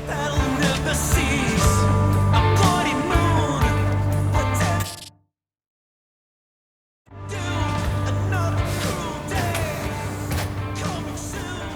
That'll never cease. A bloody moon. What's do? Another cruel day coming soon.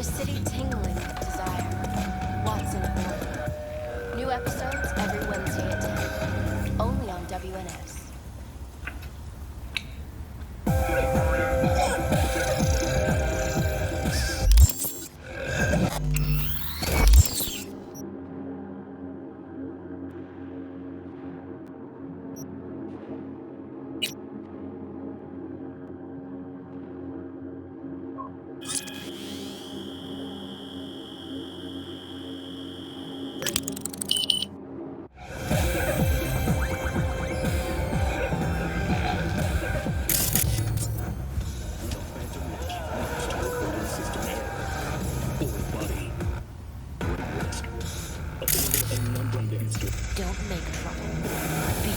city tingling with desire. Watson Horror. New episodes every Wednesday at 10. Only on WNS. Don't make trouble. Be.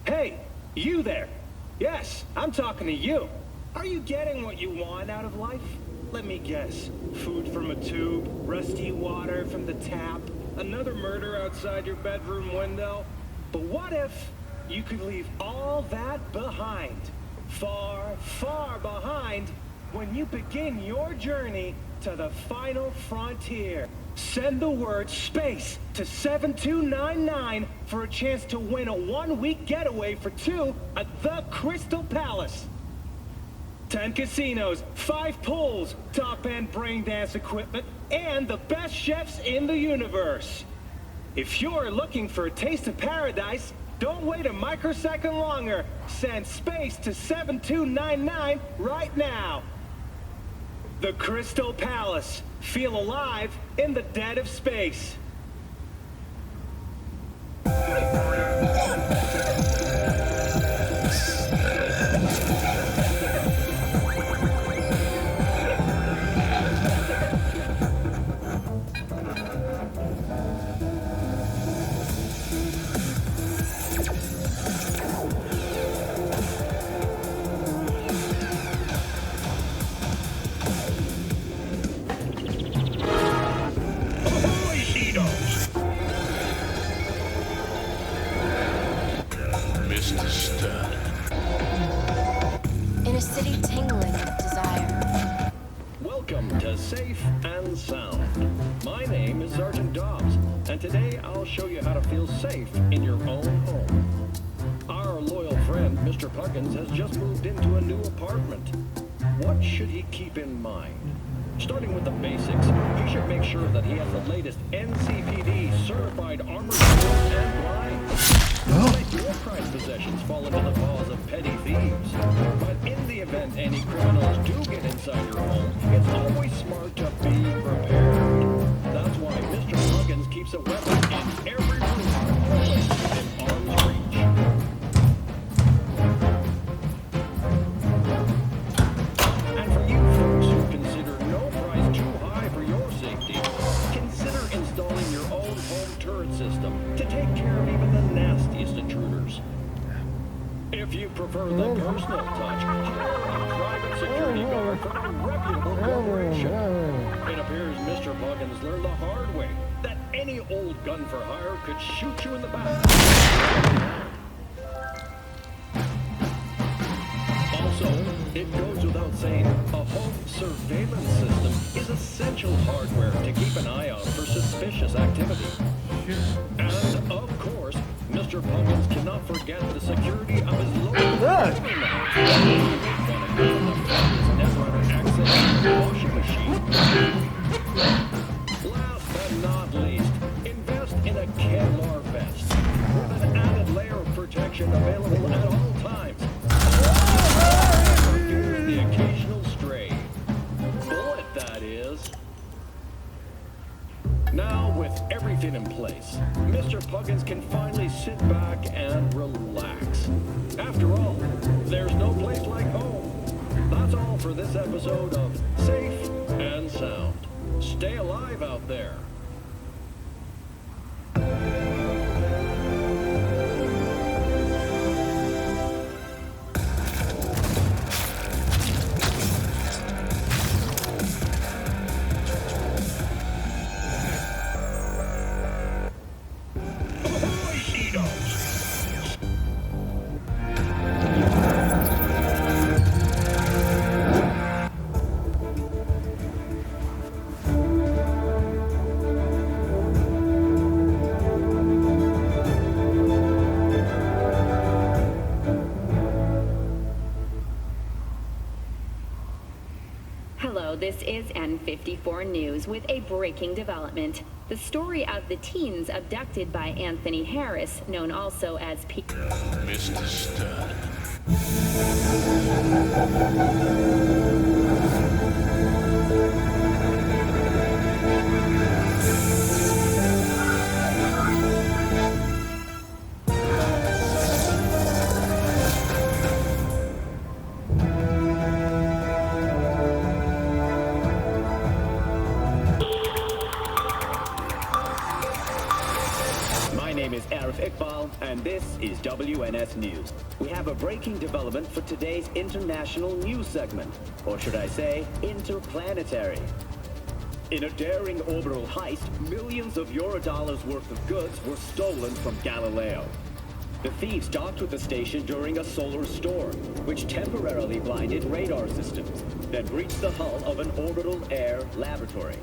Hey, you there. Yes, I'm talking to you. Are you getting what you want out of life? Let me guess. Food from a tube, rusty water from the tap, another murder outside your bedroom window. But what if you could leave all that behind? Far, far behind when you begin your journey to the final frontier. Send the word SPACE to 7299 for a chance to win a one-week getaway for two at the Crystal Palace. 10 casinos, 5 pools, top-end brain dance equipment, and the best chefs in the universe. If you're looking for a taste of paradise, don't wait a microsecond longer. Send SPACE to 7299 right now. The Crystal Palace. Feel alive in the dead of space. Mr. Stern. In a city tingling with desire. Welcome to Safe and Sound. My name is Sergeant Dobbs, and today I'll show you how to feel safe in your own home. Our loyal friend, Mr. Puckins, has just moved into a new apartment. What should he keep in mind? Starting with the basics, he should make sure that he has the latest NCPD certified armored tools and blinds. Let your prized possessions fall into the paws of petty thieves. But in the event any criminals do get inside your home, it's always smart to be prepared. That's why Mr. Puckins keeps a weapon in every room, always within arm's reach. And for you If you prefer the personal touch, hire a private security guard from a reputable corporation. It appears Mr. Buggins learned the hard way that any old gun for hire could shoot you in the back. Also, it goes without saying, a home surveillance system is essential hardware to keep an eye out for suspicious activity. And, of course, Mr. Buggins cannot forget the security of his local washing machine. Last but not least, invest in a Kevlar vest with an added layer of protection available at all times. Fear the occasional stray bullet, that is. Now, with everything in place, Mr. Puggins can finally sit back and relax. After all, there's no place like home. That's all for this episode of Safe and Sound. Stay alive out there. This is N54 News with a breaking development. The story of the teens abducted by Anthony Harris, known also as Mr. Stud. And this is WNS News. We have a breaking development for today's international news segment, or should I say, interplanetary. In a daring orbital heist, millions of Eurodollars worth of goods were stolen from Galileo. The thieves docked with the station during a solar storm, which temporarily blinded radar systems, then breached the hull of an orbital air laboratory.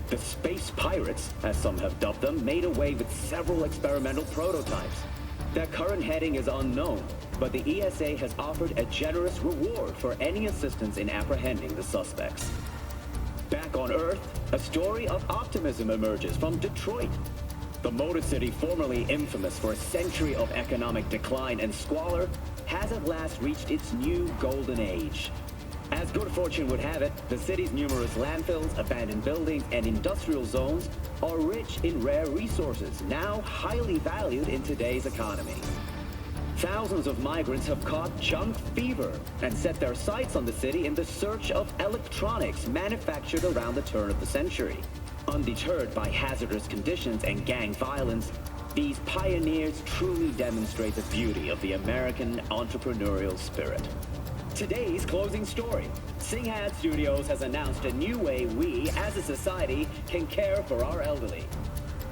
The space pirates, as some have dubbed them, made away with several experimental prototypes. Their current heading is unknown, but the ESA has offered a generous reward for any assistance in apprehending the suspects. Back on Earth, a story of optimism emerges from Detroit. The Motor City, formerly infamous for a century of economic decline and squalor, has at last reached its new golden age. As good fortune would have it, the city's numerous landfills, abandoned buildings, and industrial zones are rich in rare resources, now highly valued in today's economy. Thousands of migrants have caught junk fever and set their sights on the city in the search of electronics manufactured around the turn of the century. Undeterred by hazardous conditions and gang violence, these pioneers truly demonstrate the beauty of the American entrepreneurial spirit. Today's closing story. Singhad Studios has announced a new way we, as a society, can care for our elderly.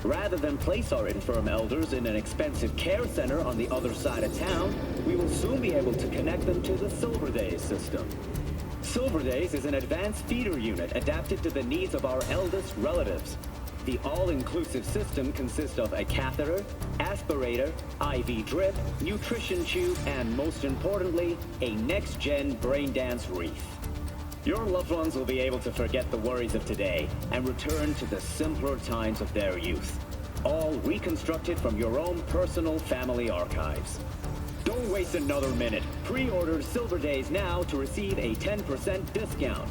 Rather than place our infirm elders in an expensive care center on the other side of town, we will soon be able to connect them to the Silver Days system. Silver Days is an advanced feeder unit adapted to the needs of our eldest relatives. The all-inclusive system consists of a catheter, aspirator, IV drip, nutrition tube, and most importantly, a next-gen brain dance wreath. Your loved ones will be able to forget the worries of today and return to the simpler times of their youth, all reconstructed from your own personal family archives. Don't waste another minute. Pre-order Silver Days now to receive a 10% discount.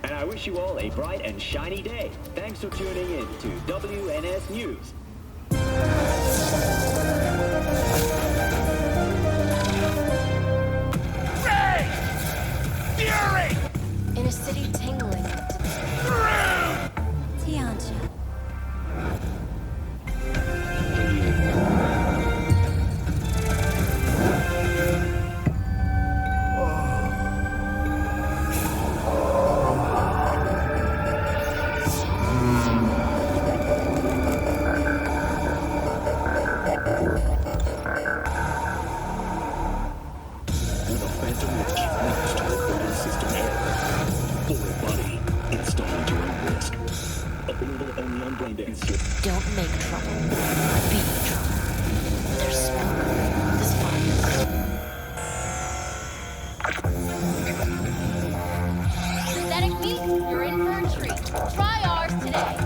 And I wish you all a bright and shiny day. Thanks for tuning in to WNS News. Rage! Fury! In a city tingling Tianjin. sense you... Don't make trouble. Be trouble. There's smoke. This fire. Synthetic meat, you're in for a treat. Try ours today.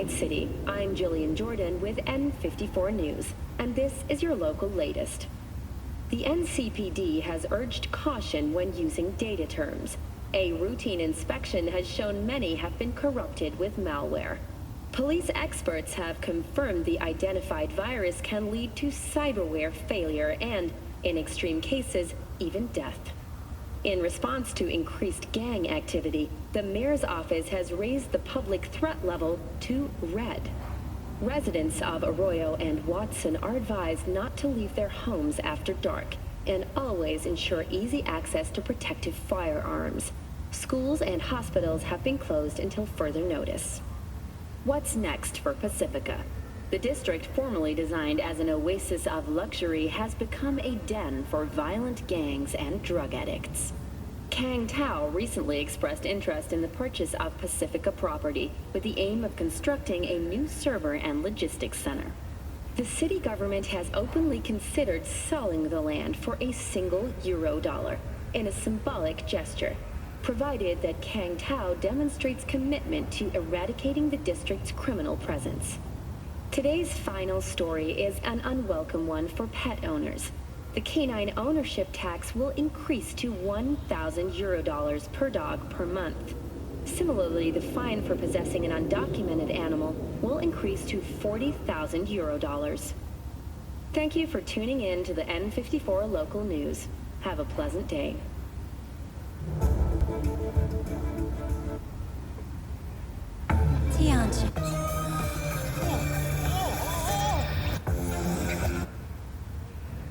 City. I'm Jillian Jordan with N54 News, and this is your local latest. The NCPD has urged caution when using data terms. A routine inspection has shown many have been corrupted with malware. Police experts have confirmed the identified virus can lead to cyberware failure and, in extreme cases, even death. In response to increased gang activity, the mayor's office has raised the public threat level to red. Residents of Arroyo and Watson are advised not to leave their homes after dark and always ensure easy access to protective firearms. Schools and hospitals have been closed until further notice. What's next for Pacifica? The district, formerly designed as an oasis of luxury, has become a den for violent gangs and drug addicts. Kang Tao recently expressed interest in the purchase of Pacifica property with the aim of constructing a new server and logistics center. The city government has openly considered selling the land for a single euro in a symbolic gesture, provided that Kang Tao demonstrates commitment to eradicating the district's criminal presence. Today's final story is an unwelcome one for pet owners. The canine ownership tax will increase to 1,000 euro per dog per month. Similarly, the fine for possessing an undocumented animal will increase to 40,000 euro. Thank you for tuning in to the N54 local news. Have a pleasant day.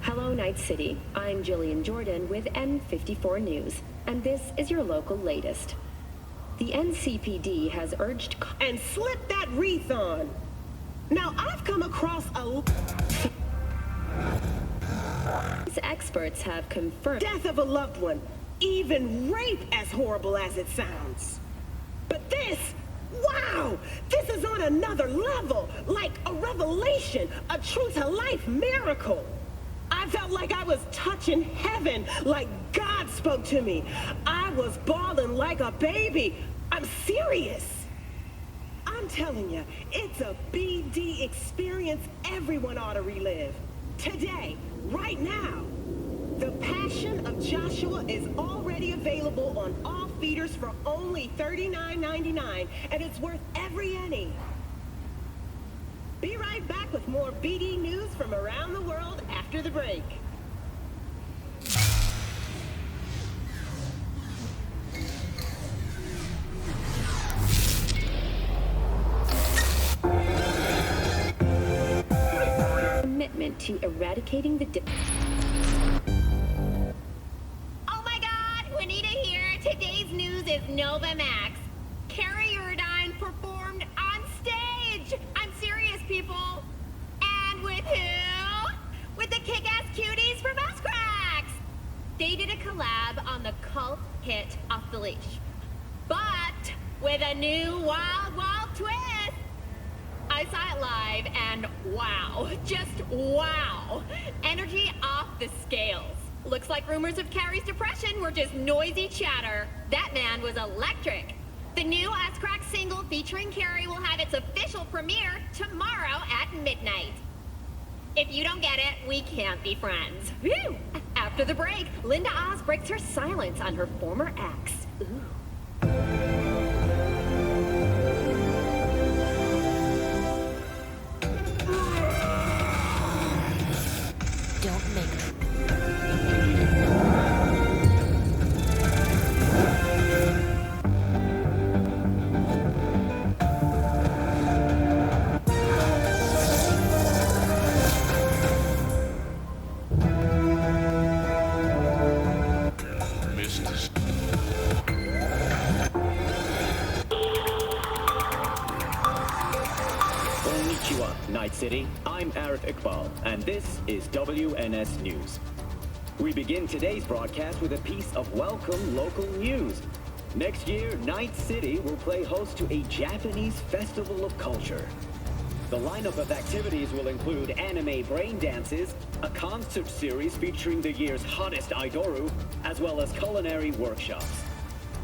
Hello, Night City. I'm Jillian Jordan with N54 News, and this is your local latest. The NCPD has urged... And slip that wreath on. Now, I've come across a... Experts have confirmed... Death of a loved one. Even rape as horrible as it sounds. But this... Wow! This is on another level. Like a revelation. A true-to-life miracle. I felt like I was touching heaven, like God spoke to me. I was bawling like a baby. I'm serious. I'm telling you, it's a BD experience everyone ought to relive. Today, right now. The Passion of Joshua is already available on all feeders for only $39.99, and it's worth every penny. Be right back with more BD news from around the world after the break. Commitment to eradicating the... Oh my God, Juanita here. Today's news is Nova Max. Carrie Urdine performed on stage. I'm serious, people. And with who? With the kick-ass cuties from Muscracks. They did a collab on the cult hit Off the Leash, but with a new wild, wild twist. I saw it live and wow, just wow. Energy off the scales. Looks like rumors of Carrie's depression were just noisy chatter. That man was electric. The new Ass Crack single featuring Carrie will have its official premiere tomorrow at midnight. If you don't get it, we can't be friends. Whew! After the break, Linda Oz breaks her silence on her former ex. Ooh. Don't make Mr. Konnichiwa, Night City. I'm Arif Iqbal, and this is WNS News. We begin today's broadcast with a piece of welcome local news. Next year, Night City will play host to a Japanese festival of culture. The lineup of activities will include anime brain dances, a concert series featuring the year's hottest Aidoru, as well as culinary workshops.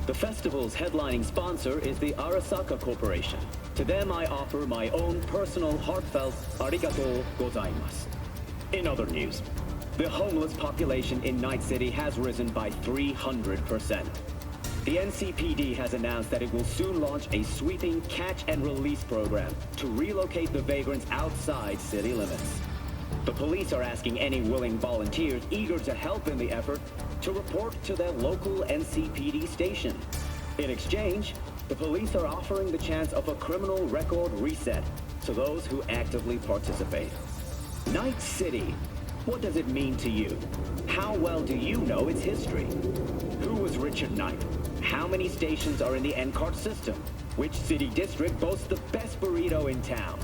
The festival's headlining sponsor is the Arasaka Corporation. To them, I offer my own personal heartfelt arigatou gozaimasu. In other news, the homeless population in Night City has risen by 300%. The NCPD has announced that it will soon launch a sweeping catch and release program to relocate the vagrants outside city limits. The police are asking any willing volunteers eager to help in the effort to report to their local NCPD station. In exchange, the police are offering the chance of a criminal record reset to those who actively participate. Night City, what does it mean to you? How well do you know its history? Who was Richard Knight? How many stations are in the NCART system? Which city district boasts the best burrito in town?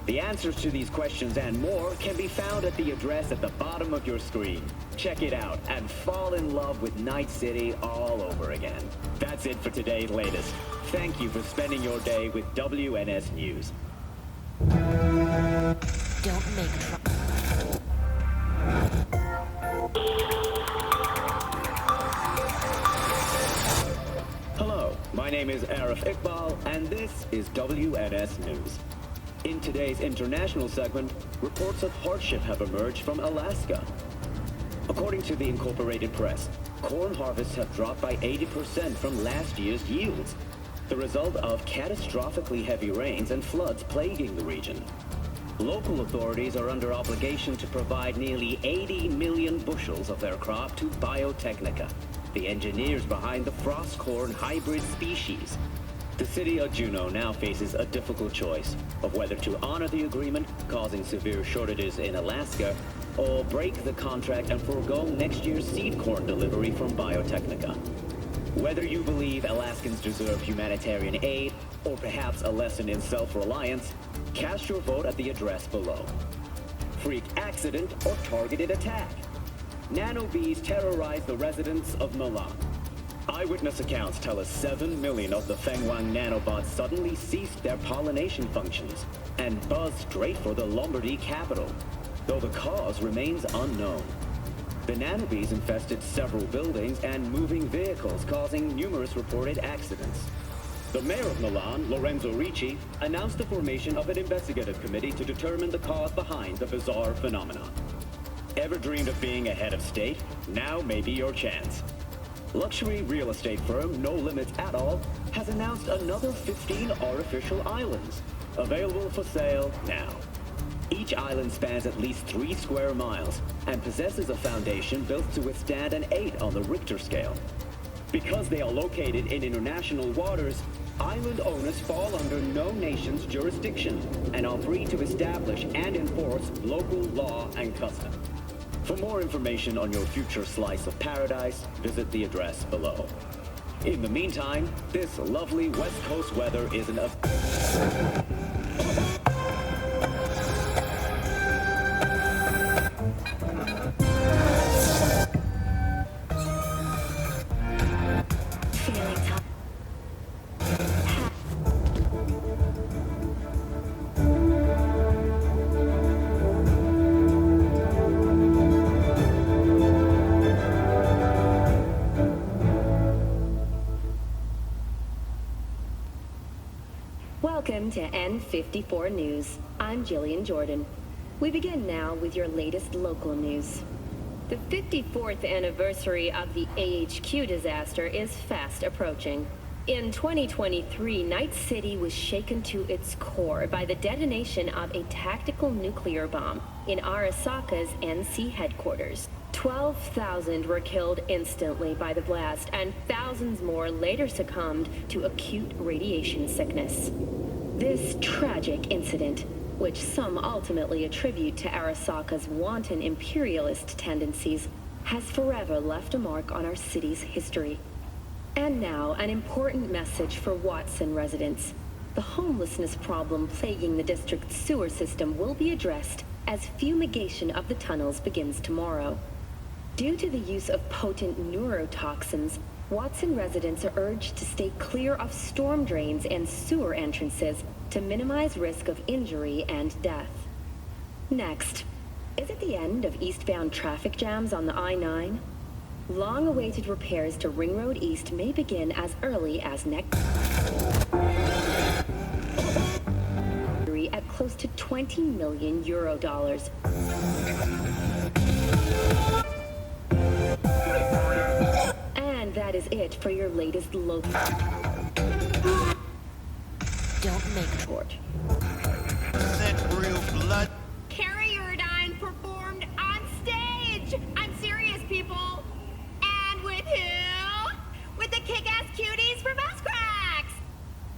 The answers to these questions and more can be found at the address at the bottom of your screen. Check it out and fall in love with Night City all over again. That's it for today's latest. Thank you for spending your day with WNS News. Don't make trouble. Hello, my name is Arif Iqbal, and this is WNS News. In today's international segment, reports of hardship have emerged from Alaska. According to the Incorporated Press, corn harvests have dropped by 80% from last year's yields, the result of catastrophically heavy rains and floods plaguing the region. Local authorities are under obligation to provide nearly 80 million bushels of their crop to Biotechnica, the engineers behind the frost corn hybrid species. The city of Juneau now faces a difficult choice of whether to honor the agreement, causing severe shortages in Alaska, or break the contract and forego next year's seed corn delivery from Biotechnica. Whether you believe Alaskans deserve humanitarian aid, or perhaps a lesson in self-reliance, cast your vote at the address below. Freak accident or targeted attack. Nanobees terrorize the residents of Milan. Eyewitness accounts tell us 7 million of the Fenghuang nanobots suddenly ceased their pollination functions and buzzed straight for the Lombardy capital, though the cause remains unknown. The nanobees infested several buildings and moving vehicles, causing numerous reported accidents. The mayor of Milan, Lorenzo Ricci, announced the formation of an investigative committee to determine the cause behind the bizarre phenomenon. Ever dreamed of being a head of state? Now may be your chance. Luxury real estate firm No Limits at All has announced another 15 artificial islands, available for sale now. Each island spans at least 3 square miles and possesses a foundation built to withstand an 8 on the Richter scale. Because they are located in international waters, island owners fall under no nation's jurisdiction and are free to establish and enforce local law and custom. For more information on your future slice of paradise, visit the address below. In the meantime, this lovely West Coast weather is an listening to N54 News. I'm Jillian Jordan. We begin now with your latest local news. The 54th anniversary of the AHQ disaster is fast approaching. In 2023, Night City was shaken to its core by the detonation of a tactical nuclear bomb in Arasaka's NC headquarters. 12,000 were killed instantly by the blast, and thousands more later succumbed to acute radiation sickness. This tragic incident, which some ultimately attribute to Arasaka's wanton imperialist tendencies, has forever left a mark on our city's history. And now, an important message for Watson residents. The homelessness problem plaguing the district's sewer system will be addressed as fumigation of the tunnels begins tomorrow. Due to the use of potent neurotoxins, Watson residents are urged to stay clear of storm drains and sewer entrances to minimize risk of injury and death. Next, is it the end of eastbound traffic jams on the I-9? Long-awaited repairs to Ring Road East may begin as early as next at close to 20 million euro dollars. And that is it for your latest local. Don't make torch. That real blood. Carrie Urdine performed on stage. I'm serious, people. And with who? With the kick-ass cuties from Muscracks.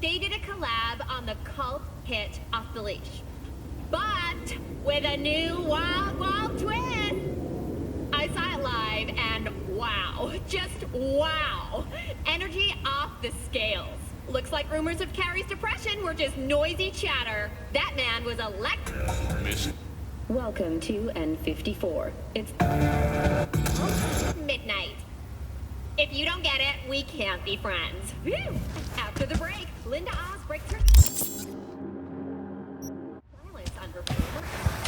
They did a collab on the cult hit Off the Leash, but with a new wild, wild twist. I saw it live and wow, just wow. Energy off the scales. Looks like rumors of Carrie's depression were just noisy chatter. That man was Miss. Welcome to N54. It's midnight. If you don't get it, we can't be friends. Whew. After the break, Linda Oz breaks her silence on her performance.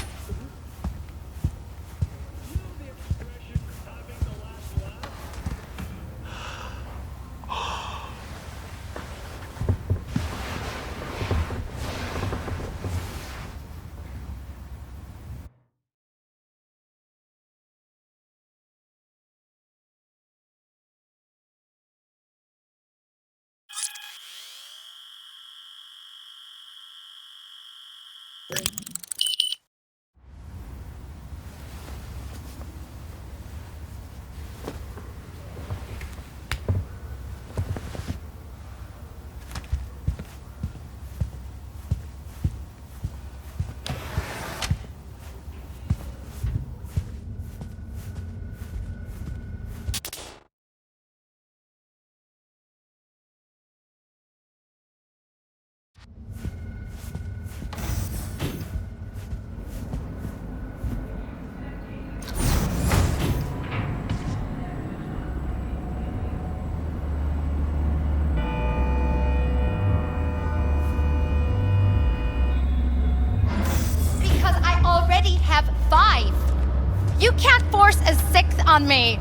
Have 5. You can't force a 6th on me.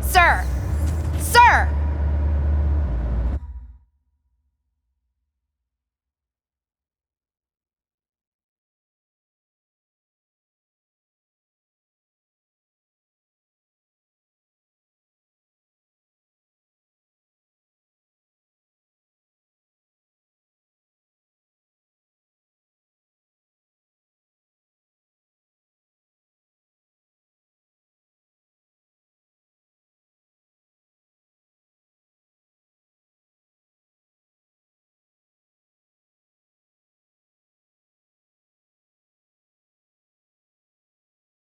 Sir,